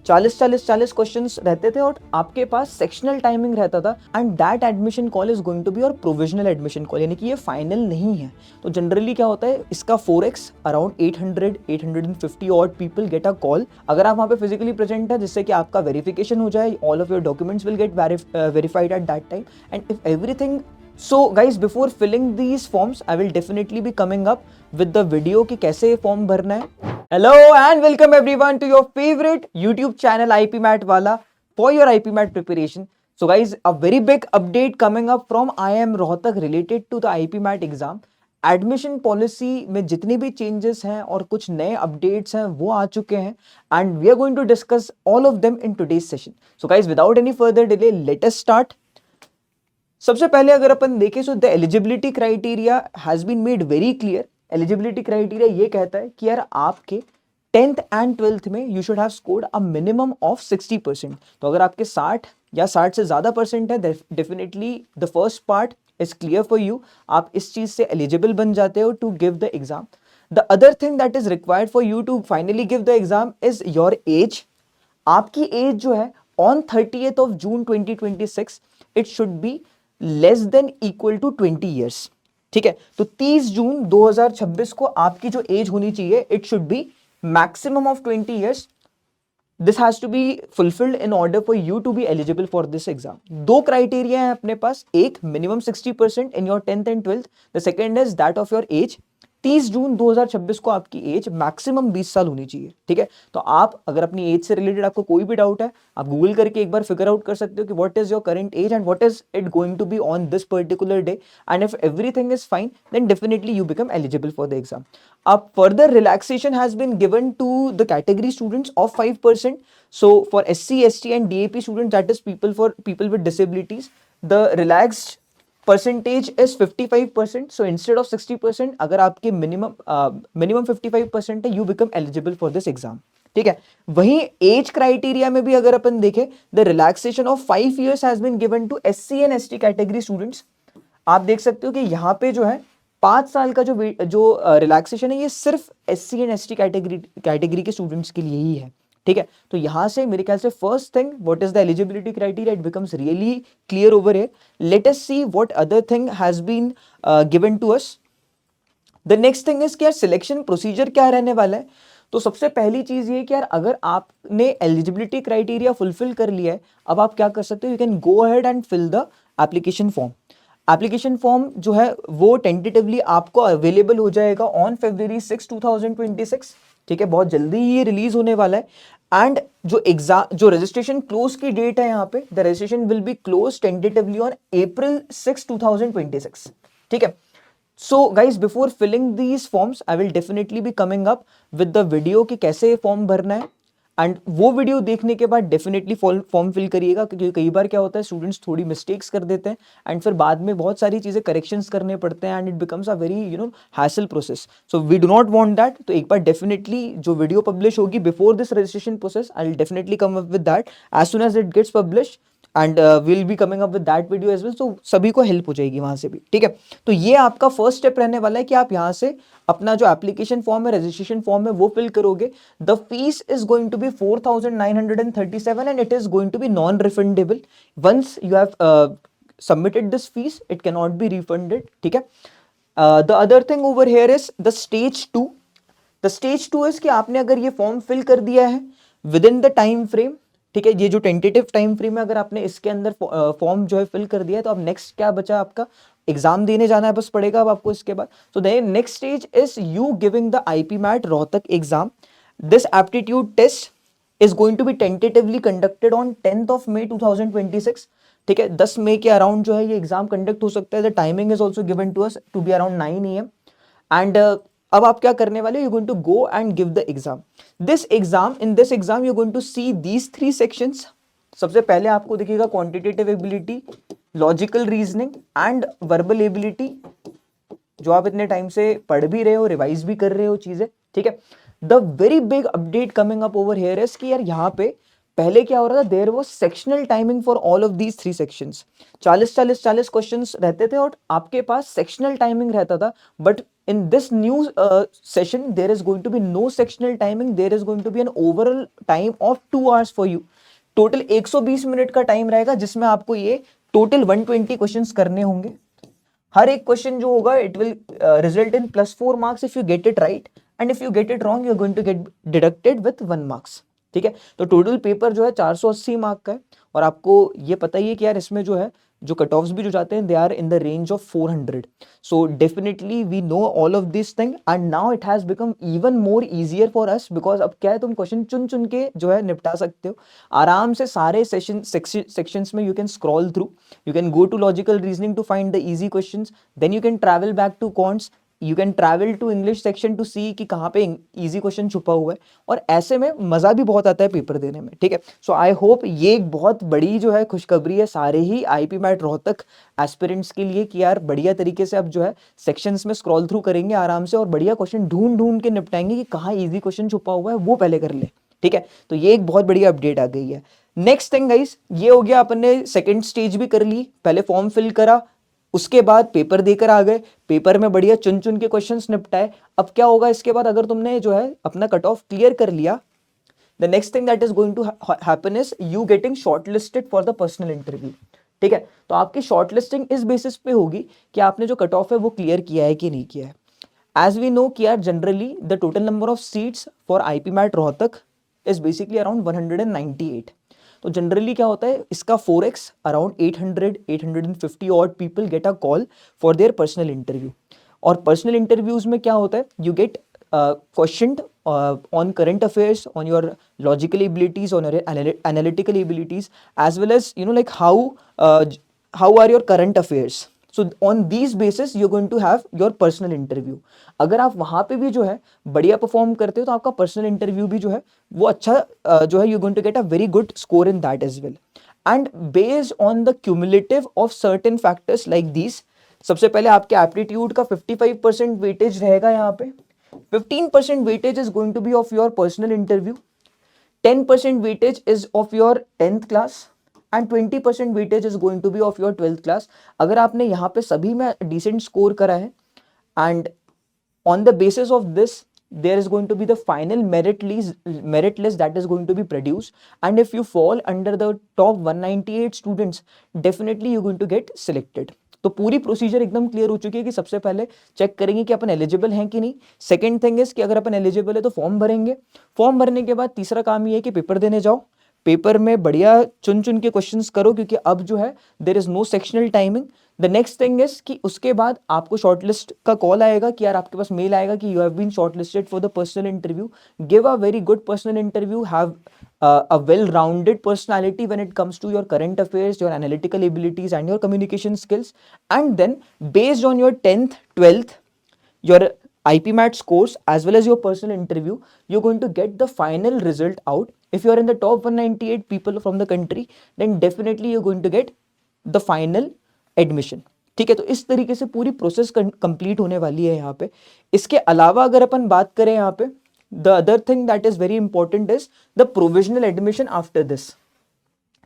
40 questions रहते थे और आपके पास सेक्शनल टाइमिंग रहता था and that admission call is going to be your provisional admission call, यानी कि ये फाइनल नहीं है। तो जनरली क्या होता है, इसका 4x around 850 odd people get a call अगर आप वहाँ पे फिजिकली प्रेजेंट है, जिससे कि आपका वेरिफिकेशन हो जाए, all of your documents will get verified at that time and if everything. So guys, before filling these forms, I will definitely be coming up with the video कि कैसे form भरना है। Hello and welcome everyone to your favorite YouTube channel IP MAT वाला for your IP MAT preparation. So guys, a very big update coming up from IIM Rohtak related to the IP MAT exam. Admission policy में जितने भी changes हैं और कुछ नए updates हैं वो आ चुके हैं and we are going to discuss all of them in today's session. So guys, without any further delay let us start. सबसे पहले अगर अपन देखें so the eligibility criteria has been made very clear. Eligibility criteria ये कहता है कि यार आपके 10th एंड 12th में you should have scored a minimum of 60%। तो अगर आपके 60 या 60 से ज्यादा परसेंट है, definitely the first part is clear for you, आप इस चीज से एलिजिबल बन जाते हो to give the exam. The other thing that is required for you to finally give the exam is your age. आपकी एज जो है on 30th of June 2026 it should be less than equal to 20 years. ठीक है, तो 30 जून 2026 को आपकी जो एज होनी चाहिए it should be maximum of 20 years. This has to be fulfilled in order for you to be eligible for this exam. दो क्राइटेरिया है अपने पास, एक minimum 60% in your 10th and 12th, the second is that of your age. 30 जून 2026 को आपकी as maximum 20 साल होनी चाहिए। ठीक है, तो आप अगर अपनी एज से रिलेटेड आपको कोई भी डाउट है, आप गूगल करके एक बार फिगर आउट कर सकते हो कि what is your current age and what is it going to be on this particular day, and if everything is fine then definitely you become eligible for the exam. अब further relaxation has been given to the category students of 5%. So for SC, ST and DAP students, that is people with disabilities, the relaxed percentage is 55%. So instead of 60%, अगर आपके minimum 55% है, you become eligible for this exam. ठीक है, वहीं age criteria में भी अगर अपन देखें, the relaxation of 5 years has been given to SC and ST category students. आप देख सकते हो कि यहाँ पे जो है 5 साल का जो रिलैक्सेशन है ये सिर्फ SC and ST कैटेगरी के स्टूडेंट्स के लिए ही है। ठीक है, तो यहां से मेरे ख्याल से first thing what is the eligibility criteria it becomes really clear over here. Let us see what other thing has been given to us. The next thing is कि यार सिलेक्शन प्रोसीजर क्या रहने वाला है। तो सबसे पहली चीज ये कि यार अगर आपने एलिजिबिलिटी क्राइटेरिया फुलफिल कर लिया है, अब आप क्या कर सकते हो, you can go ahead and fill the application form. Application form जो है वो टेंटेटिवली आपको अवेलेबल हो जाएगा ऑन February 6, 2026। ठीक है, बहुत जल्दी ये रिलीज होने वाला है एंड जो रजिस्ट्रेशन क्लोज की डेट है यहाँ पे, the registration will be close tentatively on April 6, 2026। ठीक है, so guys before filling these forms I will definitely be coming up with the video कि कैसे फॉर्म भरना है एंड वो वीडियो देखने के बाद डेफिनेटली फॉर्म फिल करिएगा, क्योंकि कई बार क्या होता है स्टूडेंट्स थोड़ी मिस्टेक्स कर देते हैं एंड फिर बाद में बहुत सारी चीज़ें करेक्शंस करने पड़ते हैं and it becomes a very hassle process. So we do not want that. तो एक बार डेफिनेटली जो वीडियो पब्लिश होगी before this registration process I will definitely come up with that as soon as it gets publish and will be coming up with that video as well. तो सभी को help हो जाएगी वहां से भी। ठीक है, तो ये आपका फर्स्ट स्टेप रहने वाला है कि आप यहाँ से अपना जो एप्लीकेशन फॉर्म है, रजिस्ट्रेशन फॉर्म है, वो फिल करोगे। The fees is going to be 4,937 and it is going to be non refundable. Once you have submitted this fees it can not be refunded. ठीक है, the other thing over here is the stage 2। The stage 2 is कि आपने अगर ये form fill कर दिया है with in the time frame, ठीक है, ये जो टेंटेटिव टाइम फ्रेम है, अगर आपने इसके अंदर फॉर्म जो है फिल कर दिया है, तो अब नेक्स्ट क्या बचा आपका, एग्जाम देने जाना है बस पड़ेगा अब आपको इसके बाद। So the next stage is you giving the IP MAT Rohtak exam. This aptitude test is going to be tentatively conducted on 10th of May 2026। ठीक है, 10 मई के अराउंड जो है ये एग्जाम कंडक्ट हो सकता है। The timing is also given to us to be around 9 AM and अब आप क्या करने वाले, you going to go and give the exam. In this exam you going to see these 3 sections. सबसे पहले आपको दिखेगा quantitative ability, logical reasoning and verbal ability, जो आप इतने टाइम से पढ़ भी रहे हो, रिवाइज भी कर रहे हो चीजें। ठीक है, the very big update coming up over here is कि यार यहाँ पे पहले क्या हो रहा था, there was sectional timing for all of these 3 sections. 40 questions रहते थे और आपके पास सेक्शनल टाइमिंग रहता था। But in this new session there is going to be no sectional timing, there is going to be an overall time of 2 hours for you। Total 120 minute का time रहेगा जिसमें आपको ये टोटल 120 क्वेश्चंस करने होंगे। हर एक क्वेश्चन जो होगा it will result in +4 marks if you get it right, and if you get it wrong you are going to get deducted with 1 marks. ठीक है, तो टोटल पेपर जो है 480 मार्क का है। और आपको ये पता ही है कि यार इसमें जो है जो कट ऑफ्स भी जो जाते हैं they are in the range of 400। So definitely we know all of this thing and now it has become even more easier for us, because अब क्या है तुम क्वेश्चन चुन चुन के जो है निपटा सकते हो आराम से। सारे सेक्शंस में you can scroll through, you can go to logical reasoning to find the easy questions, then you can travel back to quants, you can travel to English section to see कि कहाँ पे easy question छुपा हुआ है। और ऐसे में मज़ा भी बहुत आता है पेपर देने में। ठीक है, सो आई होप ये एक बहुत बड़ी जो है खुशखबरी है सारे ही आईपी मैट रोहतक एस्पिरेंट्स के लिए कि यार बढ़िया तरीके से अब जो है सेक्शंस में स्क्रॉल थ्रू करेंगे आराम से और बढ़िया क्वेश्चन ढूंढ ढूंढ के निपटाएंगे कि कहाँ ईजी क्वेश्चन छुपा हुआ है वो पहले कर ले। ठीक है, तो ये एक बहुत बढ़िया अपडेट आ गई है। नेक्स्ट थिंग गाइस, ये हो गया अपन ने सेकंड स्टेज भी कर ली, पहले फॉर्म फिल करा, उसके बाद पेपर देकर आ गए, पेपर में बढ़िया चुन चुन के क्वेश्चंस निपटाए। अब क्या होगा इसके बाद, अगर तुमने जो है अपना कट ऑफ क्लियर कर लिया, the next thing that is going to happen is you getting shortlisted for the personal interview. ठीक है, तो आपकी शॉर्टलिस्टिंग इस बेसिस पे होगी कि आपने जो कट ऑफ है वो क्लियर किया है कि नहीं किया है। एज वी नो कि यार generally the total number of seats for IP MAT Rohtak is basically around 198। तो जनरली क्या होता है इसका 4x around 800-850 odd people get a call for their personal interview. और पर्सनल इंटरव्यूज में क्या होता है, you get questioned on current affairs, on your logical abilities, on your analytical abilities, as well as like how are your current affairs. So on these basis you're going to have your personal interview। अगर आप वहाँ पे भी जो है बढ़िया perform करते हो तो आपका पर्सनल इंटरव्यू भी जो है वो अच्छा जो है you're going to get a very good score in that as well। And based on the cumulative of certain factors like these, सबसे पहले आपके एप्टीट्यूड का 55% वेटेज रहेगा यहाँ पे, 15% weightage is going to be of your personal interview, 10% weightage is of your 10th class and 20% weightage is going to be of your 12th class। अगर आपने यहाँ पे सभी में decent score करा है and on the basis of this there is going to be the final merit list that is going to be produced, and if you fall under the top 198 students definitely you're going to get selected। तो पूरी procedure एकदम clear हो चुकी है कि सबसे पहले check करेंगे कि अपन एलिजिबल हैं कि नहीं। सेकंड थिंग इज कि अगर अपन एलिजिबल है तो फॉर्म भरेंगे, फॉर्म भरने के बाद तीसरा काम ये है कि पेपर देने जाओ, पेपर में बढ़िया चुन चुन के क्वेश्चंस करो क्योंकि अब जो है there is no sectional timing. The next thing is कि उसके बाद आपको शॉर्टलिस्ट का कॉल आएगा कि यार आपके पास मेल आएगा कि you have been shortlisted for the personal interview. Give a very good personal interview, have a well-rounded personality when it comes to your current affairs, your analytical abilities and your communication skills, and then based on your 10th 12th your IPMAT scores as well as your personal interview you're going to get the final result out। if you are in the top 198 people from the country then definitely you're going to get the final admission। ठीक है, तो इस तरीके से पूरी process complete होने वाली है यहाँ पे। इसके अलावा अगर अपन बात करें यहाँ पे the other thing that is very important is the provisional admission after this।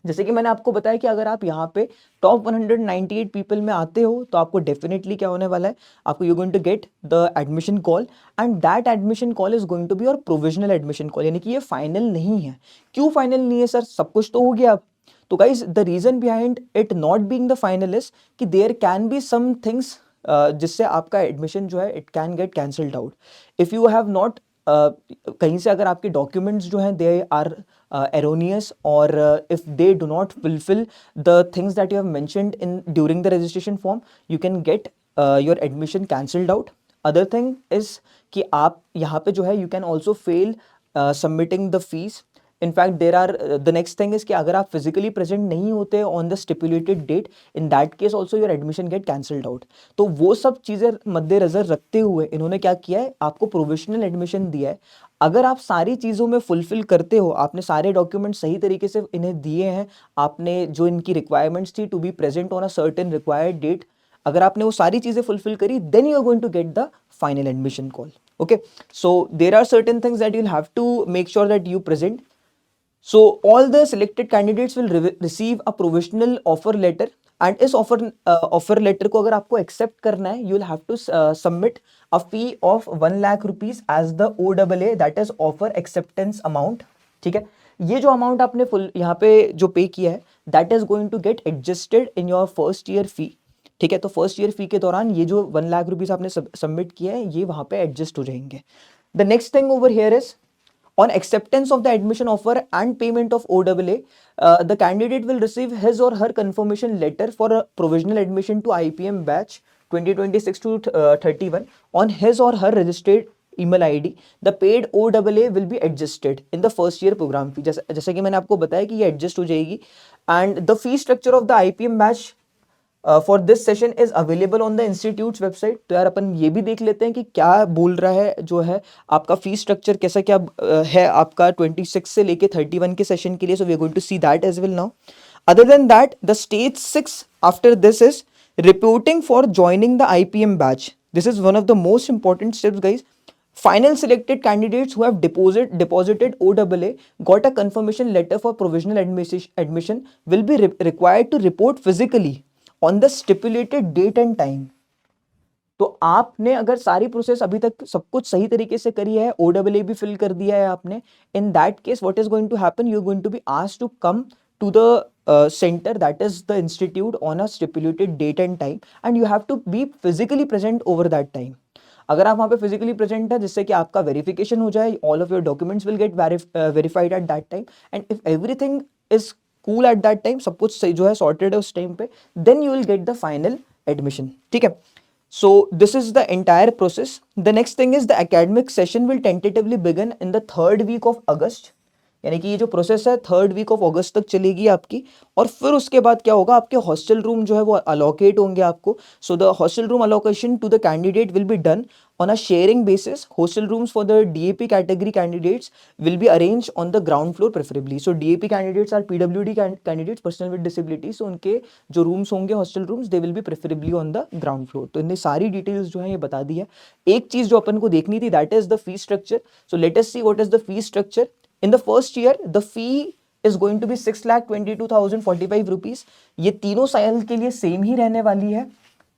जैसे कि मैंने आपको बताया कि अगर आप यहाँ पे टॉप 198 पीपल में आते हो तो आपको डेफिनेटली क्या होने वाला है, आपको you going to get the admission call and that admission call is going to be your provisional admission call. यानी कि ये फाइनल नहीं है। क्यों फाइनल नहीं है सर, सब कुछ तो हो गया अब। तो guys the reason behind it not being the final is कि there can be some things जिससे आपका एडमिशन जो है it can get cancelled out. If you have not कहीं से अगर आपके डॉक्यूमेंट्स जो हैं they are erroneous or if they do not fulfill the things that you have mentioned in during the registration form you can get your admission cancelled out। other thing is कि आप यहाँ पे जो है you can also fail submitting the fees। in fact there are the next thing is कि अगर आप physically present नहीं होते on the stipulated date in that case also your admission get cancelled out। तो वो सब चीज़ें मद्देनजर रखते हुए इन्होंने क्या किया है, आपको प्रोविजनल एडमिशन दिया है। अगर आप सारी चीज़ों में फुलफिल करते हो, आपने सारे डॉक्यूमेंट सही तरीके से इन्हें दिए हैं, आपने जो इनकी रिक्वायरमेंट्स थी to be present on a certain required date, अगर आपने वो सारी चीज़ें फुलफिल करी then you are going to get the final admission call. Okay, so there are certain things that you have to make sure that you present. So all the selected candidates will receive a provisional offer letter, and इस offer letter को अगर आपको accept करना है, you will have to submit a fee of 1 lakh rupees as the OAA, that is offer acceptance amount. ठीक है, ये जो अमाउंट आपने फुल यहाँ पे जो पे किया है, that is going to get adjusted in your first year fee. ठीक है, तो फर्स्ट ईयर फी के दौरान ये जो 1 लाख रुपीस आपने सबमिट किया है, ये वहां पे एडजस्ट हो जाएंगे. The next thing over here is, on acceptance of the admission offer and payment of OAA, the candidate will receive his or her confirmation letter for a provisional admission to IPM batch 2026 to 31 on his or her registered email ID. The paid OAA will be adjusted in the first year program fee. जैसे कि मैंने आपको बताया कि ये adjust हो जाएगी. And the fee structure of the IPM batch for this session is available on the institute website. तो यार अपन ये भी देख लेते हैं कि क्या बोल रहा है जो है आपका फी स्ट्रक्चर कैसा क्या है आपका 26 से लेके 31 के सेशन के लिए. So we are going to see that as well now. Other than that, the stage 6 after this is reporting for joining the IPM batch. This is one of the most important steps guys. Final selected candidates who have deposited OAA got a confirmation letter for provisional admission will be required to report physically on the stipulated date and time. तो आपने अगर सारी process अभी तक सब कुछ सही तरीके से करी है, OAA भी फिल कर दिया है आपने, in that case what is going to happen, you are going to be asked to come to the center, that is the institute, on a stipulated date and time, and you have to be physically present over that time. अगर आप वहाँ पे physically present है जिससे कि आपका verification हो जाए, all of your documents will get verified at that time, and if everything is cool at that time, सब कुछ जो है सॉर्टेड है उस टाइम पे, then you will get the final admission. ठीक है, so this is the entire process. The next thing is the academic session will tentatively begin in the 3rd week of August. यानी कि ये जो process है 3rd week of August तक चलेगी आपकी. और फिर उसके बाद क्या होगा, आपके हॉस्टल रूम जो है वो अलोकेट होंगे आपको. So the hostel room allocation to the candidate will be done on a sharing basis. Hostel rooms for the DAP category candidates will be arranged on the ground floor preferably. So DAP candidates are PWD candidates, person with disability. So उनके जो rooms होंगे hostel rooms, they will be preferably on the ground floor. तो इन्हें सारी details जो है ये बता दी है. एक चीज जो अपन को देखनी थी, that is the fee structure. So let us see what is the fee structure. In the first year, the fee is going to be 6,22,045 rupees. ये तीनों साल के लिए सेम ही रहने वाली है.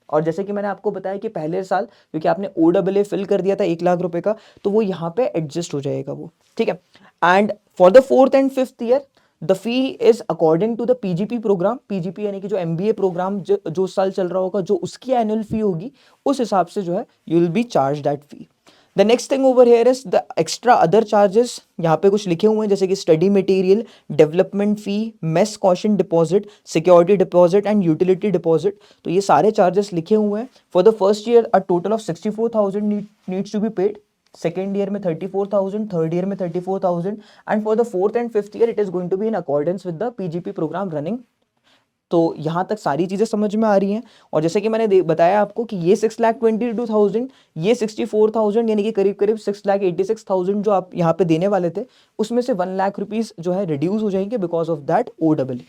और जैसे कि मैंने आपको बताया कि पहले साल क्योंकि आपने OAA फिल कर दिया था 1 लाख रुपए का, तो वो यहाँ पे एडजस्ट हो जाएगा वो. ठीक है, and for the 4th and 5th year the fee is according to the PGP programme. PGP यानी कि जो MBA प्रोग्राम जो साल चल रहा होगा, जो उसकी एनुअल फी होगी, उस हिसाब से जो है you will be charge that fee. The next thing over here is the extra other charges. यहाँ पे कुछ लिखे हुए हैं जैसे कि study material, development fee, mess caution deposit, security deposit and utility deposit. तो ये सारे चार्जेस लिखे हुए हैं. For the first year a total of 64,000 needs to be paid. Second year में 34,000, थर्ड ईयर में 34,000, and for the 4th and 5th year it is going to be in accordance with the PGP programme running. तो यहाँ तक सारी चीज़ें समझ में आ रही हैं. और जैसे कि मैंने बताया आपको कि ये 6,22,000, ये 64,000, यानी कि करीब करीब 6,86,000 जो आप यहाँ पे देने वाले थे, उसमें से 1 लाख रुपीज़ जो है रिड्यूस हो जाएंगे because of that OAA.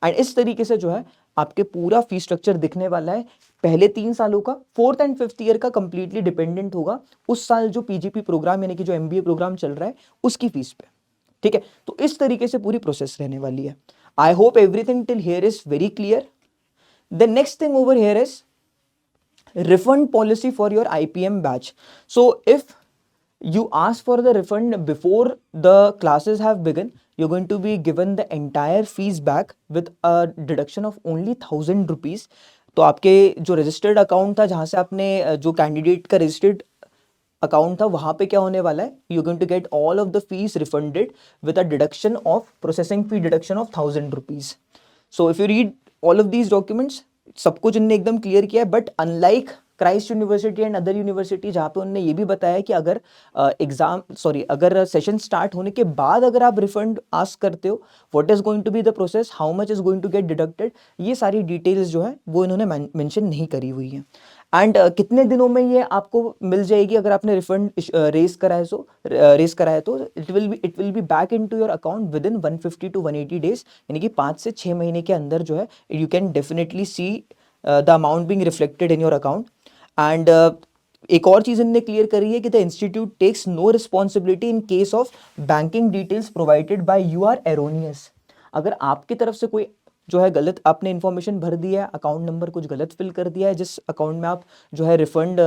And इस तरीके से जो है आपके पूरा फी स्ट्रक्चर दिखने वाला है. पहले 3 सालों का, 4th and 5th ईयर का कंप्लीटली डिपेंडेंट होगा उस साल जो PGP प्रोग्राम यानी कि जो MBA प्रोग्राम चल रहा है उसकी फीस पे. ठीक है, तो इस तरीके से पूरी प्रोसेस रहने वाली है. I hope everything till here is very clear. The next thing over here is refund policy for your IPM batch. So if you ask for the refund before the classes have begun, you're going to be given the entire fees back with a deduction of only 1,000 rupees. तो आपके जो registered account था, जहाँ से आपने जो candidate का registered account था, वहां पे क्या होने वाला है, you going to get all of the fees refunded with a deduction of processing fee deduction of 1,000 rupees. So if you read all of these documents, सब कुछ इनने एकदम क्लियर किया है. But unlike Christ University and other university, जहाँ पे उन्होंने ये भी बताया कि अगर अगर सेशन स्टार्ट होने के बाद अगर आप रिफंड आस्क करते हो, what is going to be the process, how much is going to get deducted, ये सारी डिटेल्स जो है वो इन्होंने मेंशन नहीं करी हुई है. एंड कितने दिनों में ये आपको मिल जाएगी अगर आपने रिफंड रेस कराया तो it will be back into your account with in 150 to 180 days. यानी कि 5 से 6 महीने के अंदर जो है you can definitely see the amount being reflected in your account. And एक और चीज इनने क्लियर करी है कि the institute takes no responsibility in case of banking details provided by you are erroneous. अगर आपकी तरफ से कोई जो है गलत आपने इन्फॉर्मेशन भर दिया है, अकाउंट नंबर कुछ गलत फिल कर दिया है, जिस अकाउंट में आप जो है रिफंड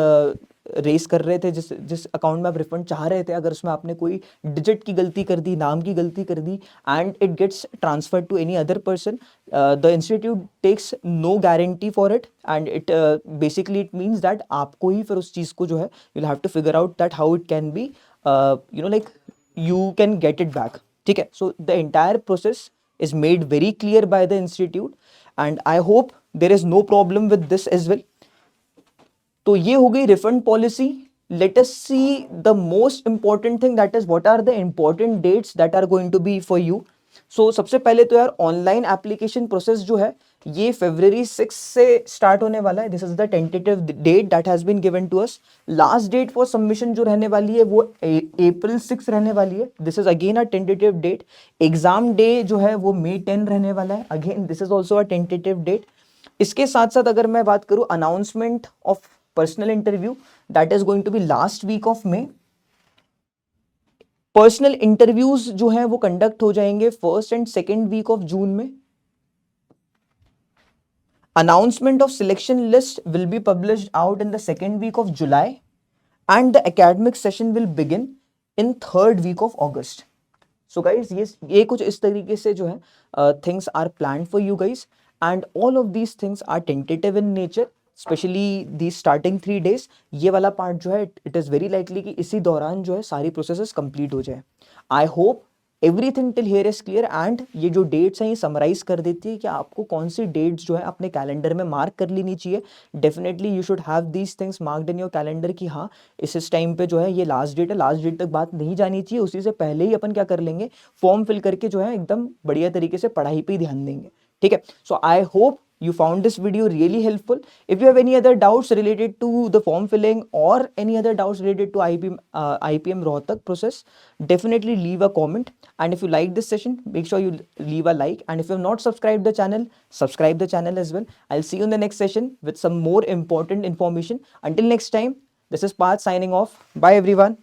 रेस कर रहे थे, जिस जिस अकाउंट में आप रिफंड चाह रहे थे, अगर उसमें आपने कोई डिजिट की गलती कर दी, नाम की गलती कर दी, and it gets transferred to any other person, the institute takes no guarantee for it, and it basically it means that आपको ही फिर उस चीज़ को जो है you'll have to figure out that how it can be like you can get it back. ठीक है, so the entire process is made very clear by the institute and I hope there is no problem with this as well. तो ये हो गई refund policy. Let us see the most important thing, that is what are the important dates that are going to be for you. So सबसे पहले तो यार online application process जो है ये February 6 से स्टार्ट होने वाला है. This is the tentative date that has been given to us. Last date for submission जो रहने वाली है वो April 6 रहने वाली है. This is again a tentative date. Exam day जो है वो May 10 रहने वाला है. Again this is also a tentative date. इसके साथ साथ अगर मैं बात करूं announcement of personal interview, that is going to be last week of May. Personal interviews जो हैं वो कंडक्ट हो जाएंगे first and second week of June में. Announcement of selection list will be published out in the second week of July and the academic session will begin in third week of August. So guys, ये कुछ इस तरीके से जो है things are planned for you guys and all of these things are tentative in nature, especially these starting 3 days. ये वाला part जो है it is very likely कि इसी दौरान जो है सारी प्रोसेसेस कंप्लीट हो जाए. I hope everything till here is clear. And ये जो डेट्स हैं ये समराइज कर देती है कि आपको कौन सी डेट्स जो है अपने कैलेंडर में मार्क कर लेनी चाहिए. Definitely you should have these things marked in your calendar कि हाँ इस टाइम पे जो है ये लास्ट डेट है, लास्ट डेट तक बात नहीं जानी चाहिए. उसी से पहले ही अपन क्या कर लेंगे, फॉर्म फिल करके जो है एकदम बढ़िया तरीके से पढ़ाई पे ही ध्यान देंगे. ठीक है, so I hope you found this video really helpful. If you have any other doubts related to the form filling or any other doubts related to IPM Rohtak process, definitely leave a comment. And if you like this session, make sure you leave a like. And if you have not subscribed the channel, subscribe the channel as well. I'll see you in the next session with some more important information. Until next time, this is Parth signing off. Bye everyone.